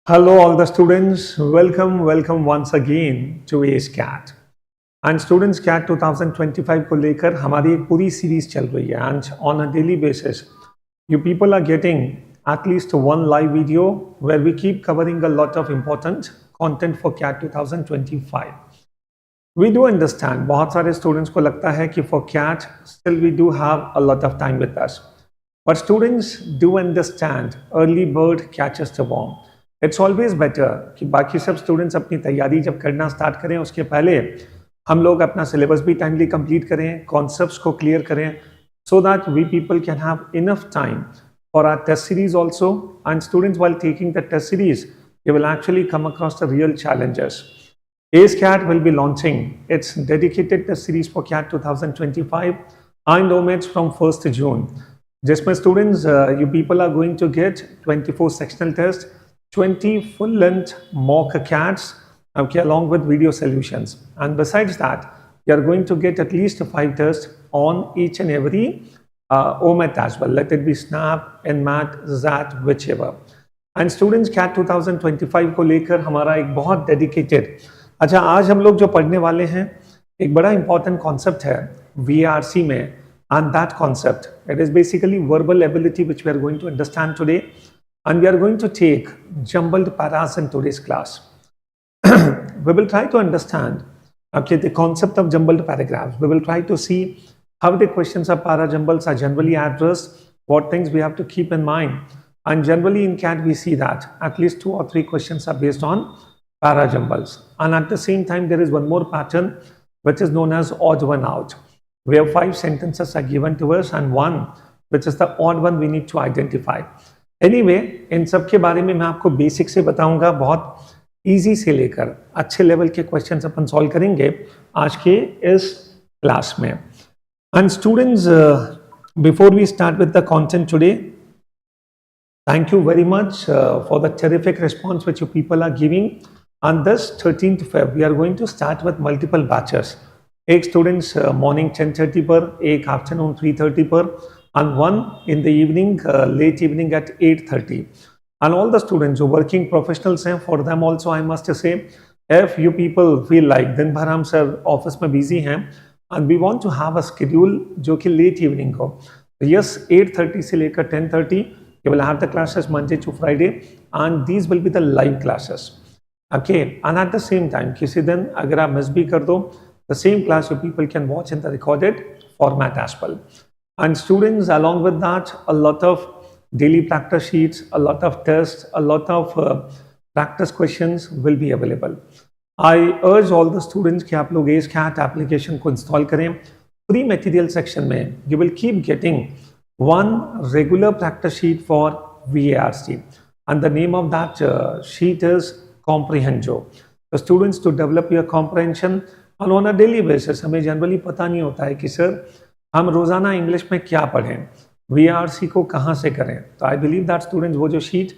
Hello all the students, welcome once again to ACE CAT. And students CAT 2025 को लेकर हमारी एक पूरी सीरीज चल रही है and on a daily basis you people are getting at least one live video where we keep covering a lot of important content for CAT 2025. We do understand बहुत सारे students को लगता है कि for CAT still we do have a lot of time with us. But students do understand early bird catches the worm. It's always better कि बाकी सब students अपनी तैयारी जब करना स्टार्ट करें उसके पहले हम लोग अपना सिलेबस भी टाइमली कंप्लीट करें, कॉन्सेप्ट्स को क्लियर करें, so that we people can have enough time for our test series also. And students while taking the test series you will actually come across the real challenges. ACE CAT will be launching its dedicated test series for CAT 2025 and OMEDS from 1st June. जिसमें students, you people are going to get 24 sectional tests, 20 full-length mock CATs, okay, along with video solutions. And besides that, you are going to get at least 5 tests on each and every OMET as well. Let it be SNAP, NMAT, ZAT, whichever. And students CAT 2025 को लेकर हमारा एक बहुत dedicated, अच्छा आज हम लोग जो पढ़ने वाले हैं एक बड़ा इंपॉर्टेंट कॉन्सेप्ट है VRC में. And that concept, it is basically verbal ability which we are going to understand today. And we are going to take jumbled paras in today's class. We will try to understand the concept of jumbled paragraphs. We will try to see how the questions of para jumbles are generally addressed, what things we have to keep in mind. And generally in CAT we see that at least 2 or 3 questions are based on para jumbles. And at the same time there is one more pattern which is known as odd one out. We have 5 sentences are given to us and one which is the odd one we need to identify. Anyway, इन सब के बारे में मैं आपको basic से बताऊंगा. बहुत easy से लेकर अच्छे लेवल के क्वेश्चंस अपन सॉल्व करेंगे आज के इस क्लास में. And students, before we start with the content today, thank you very much for the terrific response which you people are giving. On this 13th Feb, we are going to start with multiple batches. एक students morning 10:30 पर, एक afternoon 3:30 पर, and one in the evening, late evening at 8:30. And all the students who working professionals हैं, for them also I must say, if you people feel like दिन भर हम sir office में busy हैं and we want to have a schedule जो कि late evening हो, yes 8:30 से लेकर 10:30 you will have the classes Monday to Friday and these will be the live classes. Okay, and at the same time किसी दिन अगर आप miss भी कर दो, the same class you people can watch in the recorded format as well. And students, along with that, a lot of daily practice sheets, a lot of tests, a lot of practice questions will be available. I urge all the students कि आप लोग ACE CAT application को install करें. Free material section में you will keep getting one regular practice sheet for VARC. And the name of that sheet is Comprehendo. The students to develop your comprehension and on a daily basis. हमें generally पता नहीं होता है कि sir हम रोज़ाना English में क्या पढ़ें, VRC को कहाँ से करें. तो आई बिलीव दैट स्टूडेंट्स वो जो शीट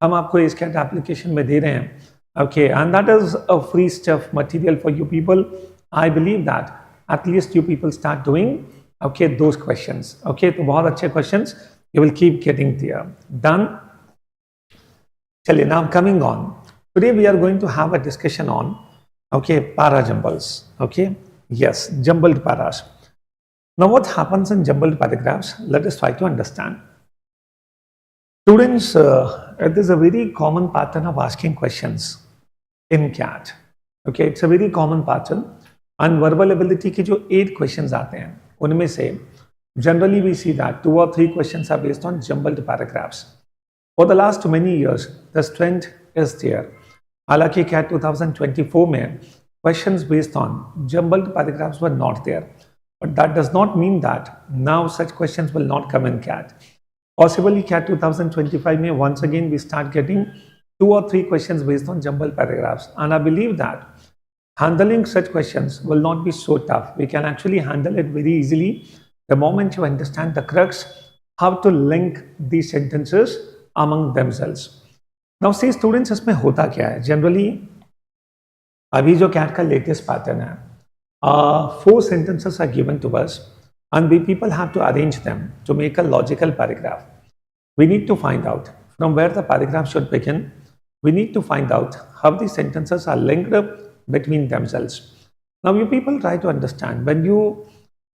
हम आपको ACE CAT एप्लीकेशन में दे रहे हैं, okay, and that is a free stuff material for you people. I believe that at least you people start doing okay those questions. Okay, तो बहुत अच्छे questions you will keep getting there. Done. चलिए, now coming on, today we are going to have a discussion on okay para jumbles. Okay, yes, jumbled paras. Now, what happens in jumbled paragraphs? Let us try to understand. Students, it is a very common pattern of asking questions in CAT. Okay, it's a very common pattern. And verbal ability की जो 8 questions आते हैं, उनमें से generally we see that 2 or 3 questions are based on jumbled paragraphs. For the last many years, this trend is there. हालांकि CAT 2024 में questions based on jumbled paragraphs were not there. But that does not mean that now such questions will not come in CAT. Possibly CAT 2025 में once again we start getting 2 or 3 questions based on jumbled paragraphs. And I believe that handling such questions will not be so tough. We can actually handle it very easily the moment you understand the crux, how to link these sentences among themselves. Now see students, इसमें होता क्या है generally. अभी जो CAT का latest pattern है, 4 sentences are given to us and we people have to arrange them to make a logical paragraph. We need to find out from where the paragraph should begin, we need to find out how the sentences are linked up between themselves. Now, you people try to understand when you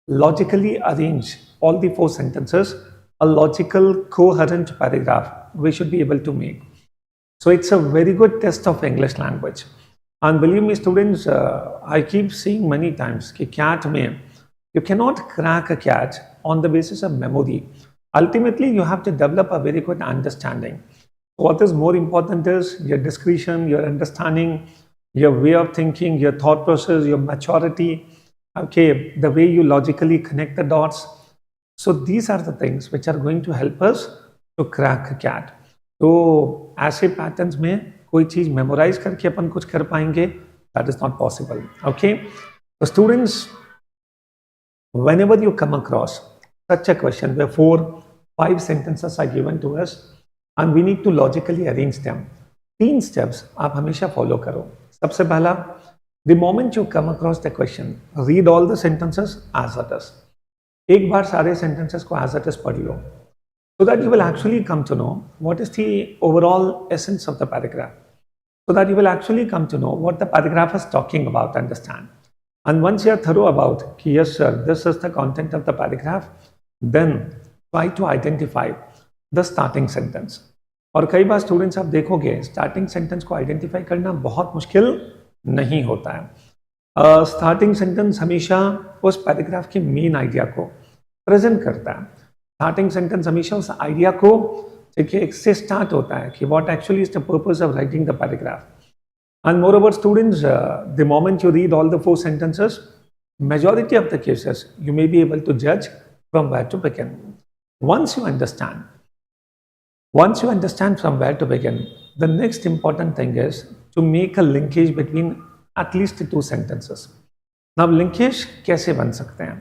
logically arrange all the four sentences, a logical, coherent paragraph we should be able to make. So it's a very good test of English language. And believe me, students, I keep seeing many times कि CAT में you cannot crack a CAT on the basis of memory. Ultimately, you have to develop a very good understanding. What is more important is your discretion, your understanding, your way of thinking, your thought process, your maturity, okay, the way you logically connect the dots. So these are the things which are going to help us to crack a CAT. तो ऐसे patterns में कोई चीज memorise करके अपन कुछ कर पाएंगे, that is not possible. Okay, so students, whenever you come across such a question where 4-5 sentences are given to us and we need to logically arrange them, 3 steps आप हमेशा फॉलो करो. सबसे पहला, the moment you come across the question, read all the sentences as it is. एक बार सारे sentences को as it is पढ़ लो, so that you will actually come to know what is the overall essence of the paragraph, so that you will actually come to know what the paragraph is talking about, understand. And once you are thorough about, yes sir, this is the content of the paragraph, then try to identify the starting sentence. और कई बार students आप देखोगे starting sentence को identify करना बहुत मुश्किल नहीं होता है. स्टार्टिंग सेंटेंस हमेशा उस पैराग्राफ के मेन आइडिया को प्रेजेंट करता है. स्टार्टिंग सेंटेंस हमेशा उस आइडिया को एक से स्टार्ट होता है कि what actually is the purpose of writing the paragraph. And moreover, students, the moment you read all the 4 sentences, majority of the cases, you may be able to judge from where to begin. Once you understand from where to begin, the next important thing is to make a linkage between at least 2 sentences. Now, linkage कैसे बन सकते हैं?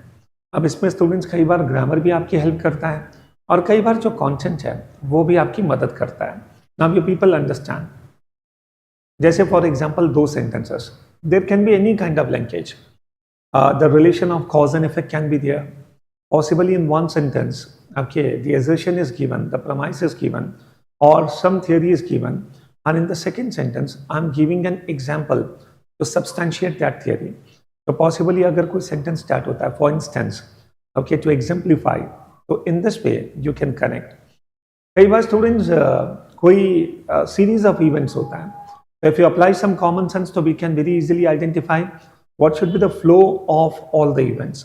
अब इसमें students कई बार grammar भी आपकी help करता है और कई बार जो कंटेंट है वो भी आपकी मदद करता है. Now, you people understand. जैसे for example 2 sentences, there can be any kind of linkage. The relation of cause and effect can be there. Possibly in one sentence, okay, the assertion is given, the premise is given, or some theory is given, and in the second sentence, I'm giving an example to substantiate that theory. So possibly अगर कोई sentence start होता है, for instance, okay, to exemplify, so in this way you can connect. कई बार students कोई series of events होता है. If you apply some common sense, so we can very easily identify what should be the flow of all the events.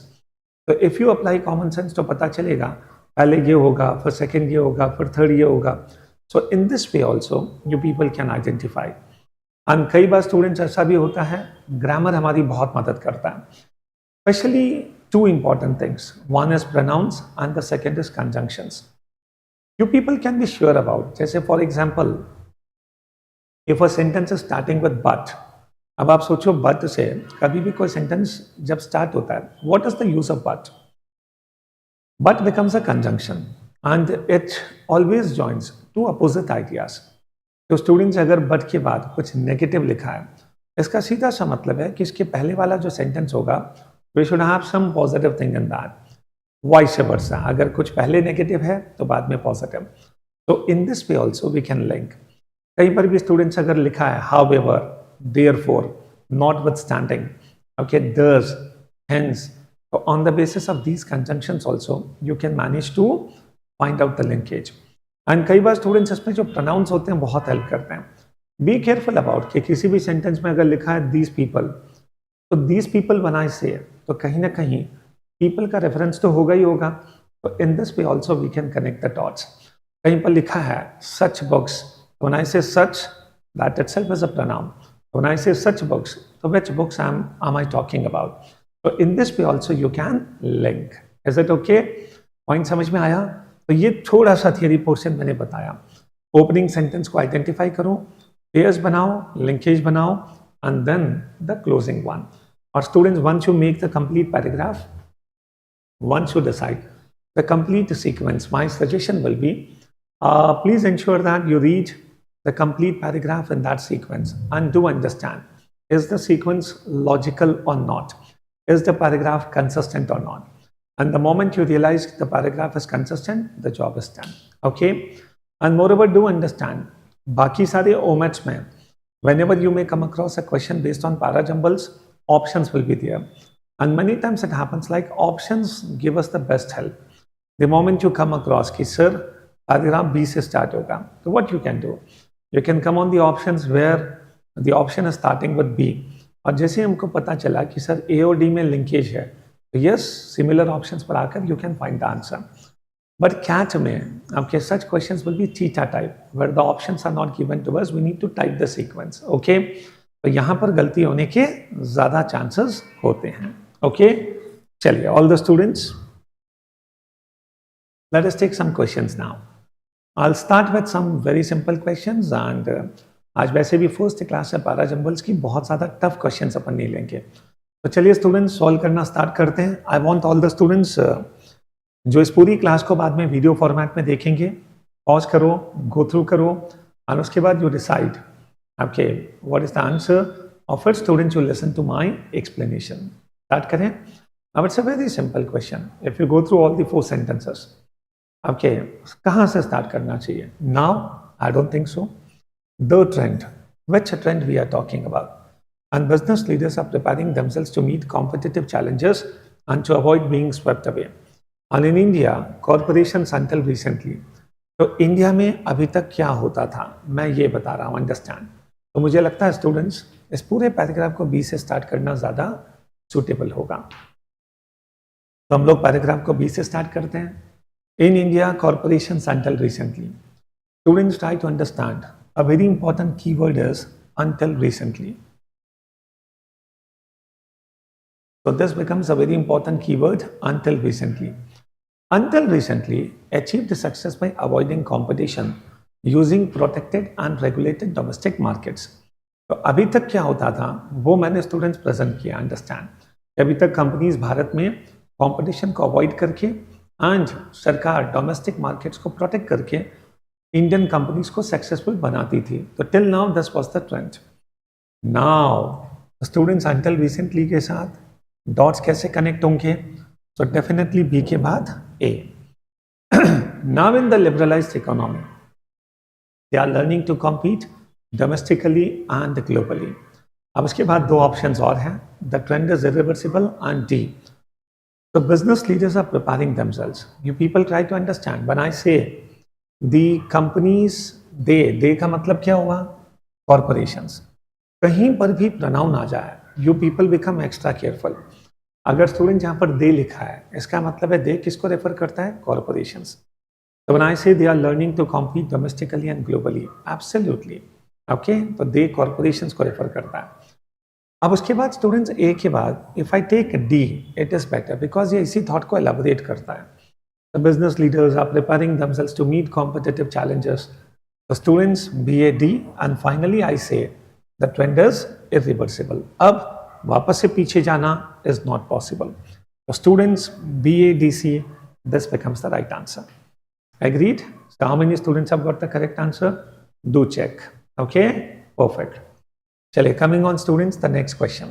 So if you apply common sense, तो पता चलेगा पहले ये होगा, फिर second ये होगा, फिर third ये होगा. So in this way also you people can identify. And कई बार students ऐसा भी होता है, grammar हमारी बहुत मदद करता है. Especially 2 important things. One is pronouns and the second is conjunctions. You people can be sure about. जैसे for example, if a sentence is starting with but, अब आप सोचो but से कभी भी कोई sentence जब start होता है, what is the use of but? But becomes a conjunction and it always joins 2 opposite ideas. तो स्टूडेंट्स अगर but के बाद कुछ नेगेटिव लिखा है, इसका सीधा सा मतलब है कि इसके पहले वाला जो सेंटेंस होगा we should have some positive thing in that. Vice versa, अगर कुछ पहले नेगेटिव है तो बाद में पॉजिटिव. तो in this way also we can link. कहीं पर भी स्टूडेंट्स अगर लिखा है however, therefore, notwithstanding, okay, thus, hence, so on the basis of these conjunctions also you can manage to find out the linkage. And कई बार students इसमें जो pronouns होते हैं बहुत हेल्प करते हैं. Be careful about कि किसी भी सेंटेंस में अगर लिखा है these people, तो these people बनाए से तो कहीं ना कहीं people का रेफरेंस तो होगा ही होगा. तो in this way also we can connect the dots. कहीं पर लिखा है such books, when I say such, that itself is a pronoun. When I say such books, so which books am I talking about? So in this way also you can link. Is it okay? Point समझ में आया? तो ये थोड़ा सा theory portion मैंने बताया. Opening sentence को आइडेंटिफाई करो, पेयर्स बनाओ, लिंकेज बनाओ, and then the closing one. Or students, once you make the complete paragraph, once you decide the complete sequence, my suggestion will be, please ensure that you read the complete paragraph in that sequence and do understand, is the sequence logical or not? Is the paragraph consistent or not? And the moment you realize the paragraph is consistent, the job is done. Okay? And moreover, do understand, बाकी सारे ओमेट्स में whenever you may come across a question based on para jumbles, options will be there. And many times it happens like options give us the best help. The moment you come across कि sir paragraph B से start होगा, so what you can do? You can come on the options where the option is starting with B. और जैसे हमको पता चला कि sir A और D में लिंकेज है, तो yes, similar options पर आकर you can find the answer. But CAT में आपके such questions will be theta type, where the options are not given to us. We need to type the sequence. Okay? तो यहाँ पर गलती होने के ज़्यादा chances होते हैं. Okay? चलिए, all the students, let us take some questions now. I'll start with some very simple questions and आज वैसे भी फर्स्ट क्लास है पारा जम्बल्स की, बहुत ज़्यादा टफ क्वेश्चंस अपन नहीं लेंगे. तो चलिए स्टूडेंट्स सॉल्व करना स्टार्ट करते हैं. I want all the students जो इस पूरी क्लास को बाद में वीडियो फॉर्मेट में देखेंगे, पॉज करो, गो थ्रू करो और उसके बाद you decide okay what is the answer और फिर students you listen to my explanation. Start करें. अब it's a very simple question. If you go through all the 4 sentences, okay कहाँ से स्टार्ट करना चाहिए? Now I don't think so. The trend, which trend we are talking about? And business leaders are preparing themselves to meet competitive challenges and to avoid being swept away. And in India, corporations until recently. तो India में अभी तक क्या होता था मैं ये बता रहा हूँ, अंडरस्टैंड. तो मुझे लगता है स्टूडेंट्स इस पूरे पैराग्राफ को बी से स्टार्ट करना ज़्यादा सुटेबल होगा. तो हम लोग पैराग्राफ को बी से स्टार्ट करते हैं. In India corporations until recently. Students try to understand. A very important keyword is until recently. So this becomes a very important keyword, until recently. Until recently achieved success by avoiding competition using protected and regulated domestic markets. तो अभी तक क्या होता था वो मैंने students present किया. Understand. अभी तक कंपनीज भारत में कंपटीशन को अवॉइड करके एंड सरकार डोमेस्टिक मार्केट्स को प्रोटेक्ट करके इंडियन कंपनीज को सक्सेसफुल बनाती थी. तो till now this was the trend. Now students until recently के साथ डॉट्स कैसे कनेक्ट होंगे? सो डेफिनेटली बी के बाद A. Now in the liberalised economy they are learning to compete domestically and globally. अब इसके बाद 2 ऑप्शंस और हैं. The trend is irreversible and D. So business leaders are preparing themselves. You people try to understand. When I say the companies, they का मतलब क्या हुआ? Corporations. कहीं पर भी pronoun आ जाए, you people become extra careful. अगर स्टूडेंट यहाँ पर दे लिखा है, इसका मतलब है दे किसको रेफर करता है? Corporations. So when I say they are learning to compete domestically and globally, absolutely. Okay? तो दे corporations को रेफर करता है. अब उसके बाद स्टूडेंट्स ए के बाद if I take D it is better because ये इसी थॉट को एलाबोरेट करता है. The business leaders are preparing themselves to meet competitive challenges. The students B A D and finally I say the trend is irreversible. अब वापस से पीछे जाना is not possible. The students B A D C this becomes the right answer. Agreed? How many students have got the correct answer? Do check. Okay, perfect. चलिए, coming on students, the next question.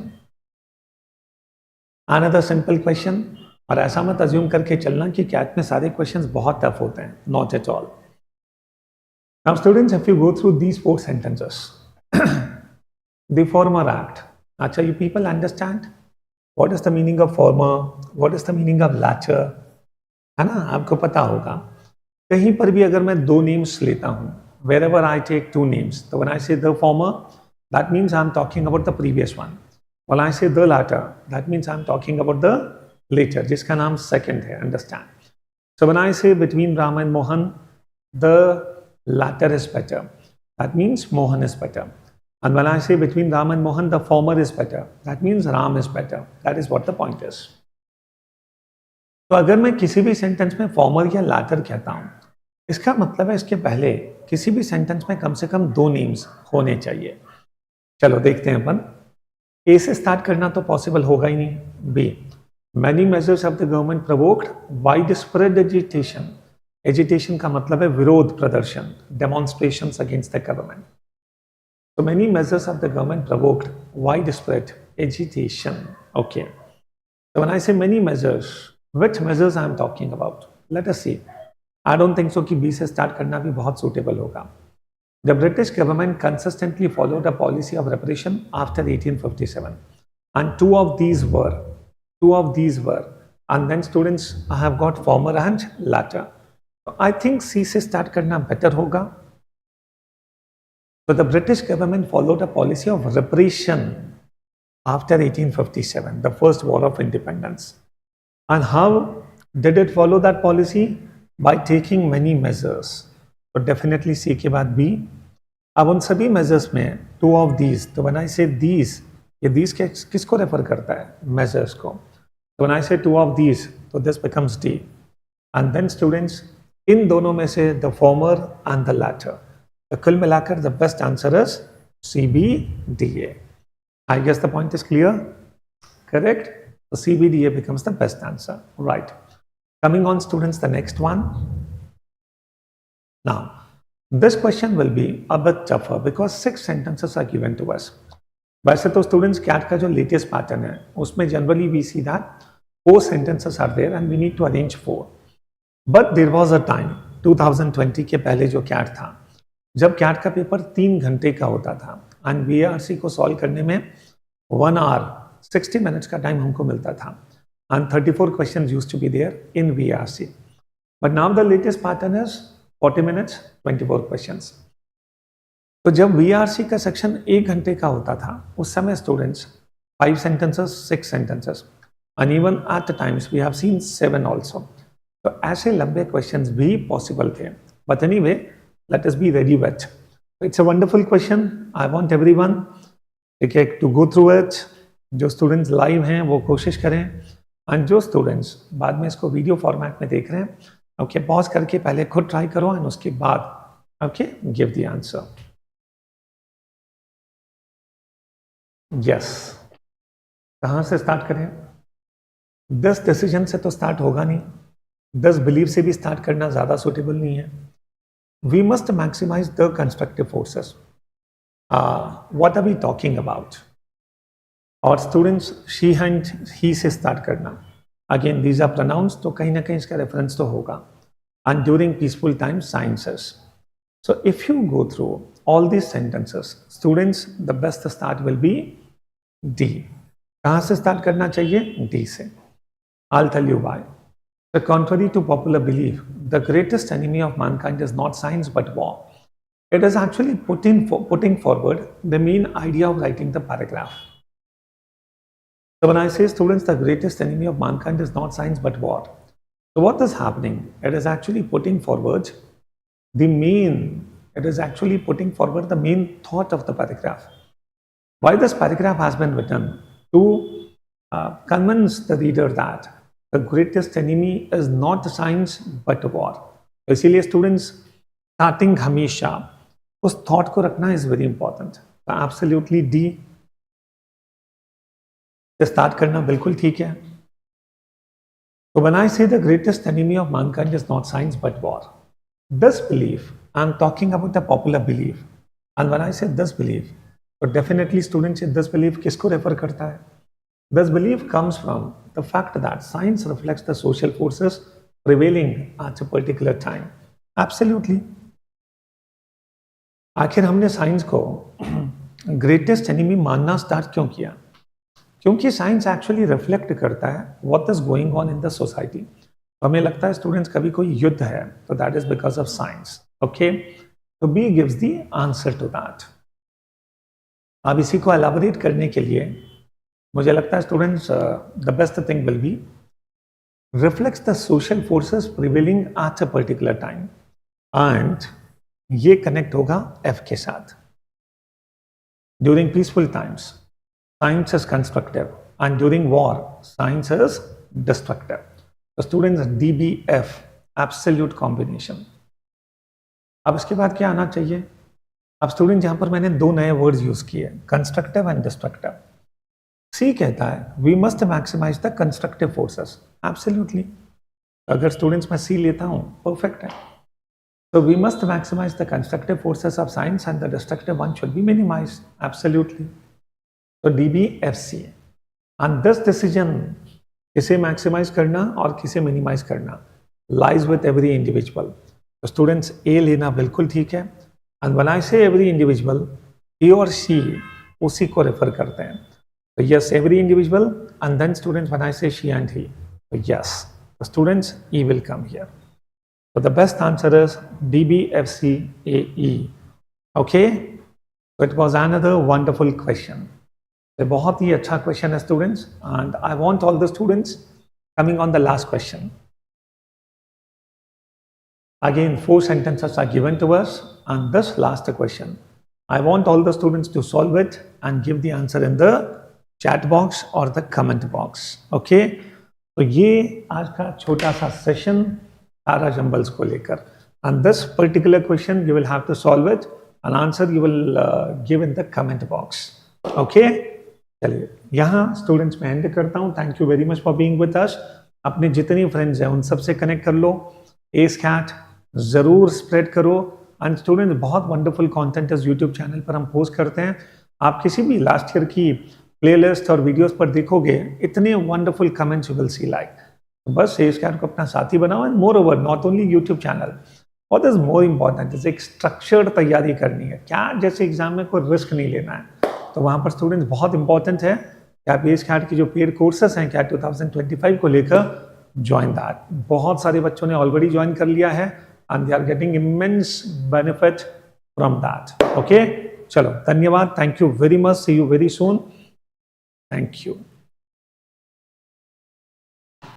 Another simple question. और ऐसा मत assume करके चलना कि cat में सारे questions बहुत टफ होते हैं. Not at all. Now students, if you go through these 4 sentences, the former act. अच्छा, you people understand what is the meaning of former, what is the meaning of letter, है ना? आपको पता होगा. कहीं पर भी अगर मैं 2 नेम्स लेता हूं, wherever I take 2 names, so when I say the former, that means I'm talking about the previous one. When I say the latter, that means I'm talking about the later, जिसका नाम second है. Understand? So when I say between Ram and Mohan, the latter is better. That means Mohan is better. And when I say between Ram and Mohan, the former is better. That means Ram is better. That is what the point is. तो अगर मैं किसी भी sentence में farmer या latter कहता हूँ, इसका मतलब है इसके पहले किसी भी सेंटेंस में कम से कम 2 नेम्स होने चाहिए. चलो देखते हैं अपन. ए से स्टार्ट करना तो पॉसिबल होगा ही नहीं. B, many measures of the government provoked wide spread agitation. Agitation का मतलब है विरोध प्रदर्शन, डेमोन्स्ट्रेशंस अगेंस्ट द गवर्नमेंट. तो many measures of the government provoked wide spread agitation. Okay, so when I say many measures, which measures I am talking about? Let us see. I don't think so कि B से start करना भी बहुत suitable होगा. The British government consistently followed a policy of repression after 1857, and two of these were, and then students have got former and latter. I think C से start करना better होगा. So the British government followed a policy of repression after 1857, the first war of independence. And how did it follow that policy? By taking many measures. So definitely C के बाद B. अब उन सभी measures में two of these, तो when I say these, ये these किसको refer करता है? Measures को. So when I say two of these, so this becomes D. And then students, इन दोनों में से the former and the latter. तो कुल मिलाकर the best answer is CBDA. I guess the point is clear? Correct? So CBDA becomes the best answer. Right. Coming on students, the next one. Now, this question will be a bit tougher because 6 sentences are given to us. वैसे तो students CAT का जो latest pattern है उसमें generally we see that 4 sentences are there and we need to arrange 4. But there was a time 2020 के पहले जो CAT था जब CAT का पेपर 3 घंटे का होता था and VARC को solve करने में 1 hour 60 minutes का time हमको मिलता था and 34 questions used to be there in VARC. But now the latest pattern is 40 minutes 24 questions. तो जब VARC का सेक्शन 1 घंटे का होता था उस समय students 5 sentences 6 sentences and even at the times we have seen 7 also. तो ऐसे लंबे questions भी possible थे. But anyway, let us be ready with. It's a wonderful question. I want everyone to go through it. जो students live हैं वो कोशिश करें एंड जो स्टूडेंट्स बाद में इसको वीडियो फॉर्मेट में देख रहे हैं ओके पॉज करके पहले खुद ट्राई करो एंड उसके बाद okay give the answer. Yes, कहाँ से स्टार्ट करें? 10 डिसीजन से तो स्टार्ट होगा नहीं, 10 बिलीव से भी स्टार्ट करना ज़्यादा सूटेबल नहीं है. We must maximise the constructive forces. What are we talking about? और students she and he say start करना. अगेन दीज आर प्रोनाउंस, तो कहीं ना कहीं इसका रेफरेंस तो होगा. And during peaceful time sciences. So if you go through all these sentences students the best start will be D. कहाँ से स्टार्ट करना चाहिए? डी से. I'll tell you why. The contrary to popular belief, the greatest enemy of mankind is not science but war. It is actually putting forward the main idea of writing the paragraph. So when I say students, the greatest enemy of mankind is not science but war. So what is happening? It is actually putting forward the main thought of the paragraph. Why this paragraph has been written? To convince the reader that the greatest enemy is not science but war. इसीलिए students starting हमेशा उस thought को रखना is very important. Absolutely D से start करना बिल्कुल ठीक है. So when I say the greatest enemy of mankind is not science but war, this belief, I am talking about the popular belief. And when I say this belief, so definitely students, this belief किसको refer करता है? This belief comes from the fact that science reflects the social forces prevailing at a particular time. Absolutely. आखिर हमने science को greatest enemy मानना start क्यों किया? क्योंकि साइंस एक्चुअली रिफ्लेक्ट करता है what is going on in the society. तो हमें लगता है स्टूडेंट्स कभी कोई युद्ध है तो that is because of science. Okay, तो B gives the answer to that. अब इसी को एलाबोरेट करने के लिए मुझे लगता है students the best thing will be reflects the social forces prevailing at a particular time and ये कनेक्ट होगा एफ के साथ. During peaceful times science is constructive and during war science is destructive. तो students D B F absolute combination. अब इसके बाद क्या आना चाहिए? अब स्टूडेंट यहाँ पर मैंने 2 नए वर्ड्स यूज किए, कंस्ट्रक्टिव एंड डिस्ट्रक्टिव. सी कहता है we must maximise the constructive forces. Absolutely. अगर स्टूडेंट्स मैं सी लेता हूँ परफेक्ट है. तो we must maximise the constructive forces of science and the destructive one should be minimise. Absolutely. तो D B F C. And this decision किसे maximise करना और किसे मिनिमाइज करना लाइज विथ एवरी इंडिविजुअल. तो स्टूडेंट्स ए लेना बिल्कुल ठीक है. एंड व्हेन आई से एवरी इंडिविजुअल, ही और शी उसी को रेफर करते हैं. तो yes, every individual, and then students when I say she and he, तो yes, students he will come here. So the best answer is DBFCAE. Okay, so it was another wonderful question. A बहुत ही अच्छा question है students, and I want all the students coming on the last question. Again, 4 sentences are given to us, and this last question, I want all the students to solve it and give the answer in the chat box or the comment box. Okay, तो ये आज का छोटा सा session सारा jumbles को लेकर, and this particular question you will have to solve it and answer you will give in the comment box. Okay, चलिए यहाँ स्टूडेंट्स मैं एंड करता हूँ. Thank you very much for being with us. अपने जितनी friends हैं उन सबसे कनेक्ट कर लो, एस कैट ज़रूर स्प्रेड करो. एंड स्टूडेंट्स, बहुत वंडरफुल कंटेंट इस यूट्यूब चैनल पर हम पोस्ट करते हैं. आप किसी भी लास्ट ईयर की प्लेलिस्ट और वीडियोस पर देखोगे, इतने wonderful comments you will see. Like बस एस कैट को अपना साथी बनाओ. And more over, not only YouTube channel, what is more important is एक स्ट्रक्चर्ड तैयारी करनी है. क्या जैसे एग्जाम में कोई रिस्क नहीं लेना है, तो वहाँ पर स्टूडेंट्स बहुत इंपॉर्टेंट है कि आप एस कैट की जो पेड कोर्सेस हैं कैट 2025 को लेकर ज्वाइन दैट. बहुत सारे बच्चों ने ऑलरेडी ज्वाइन कर लिया है and they are getting immense benefit from that. Okay, चलो धन्यवाद. Thank you very much. See you very soon. Thank you.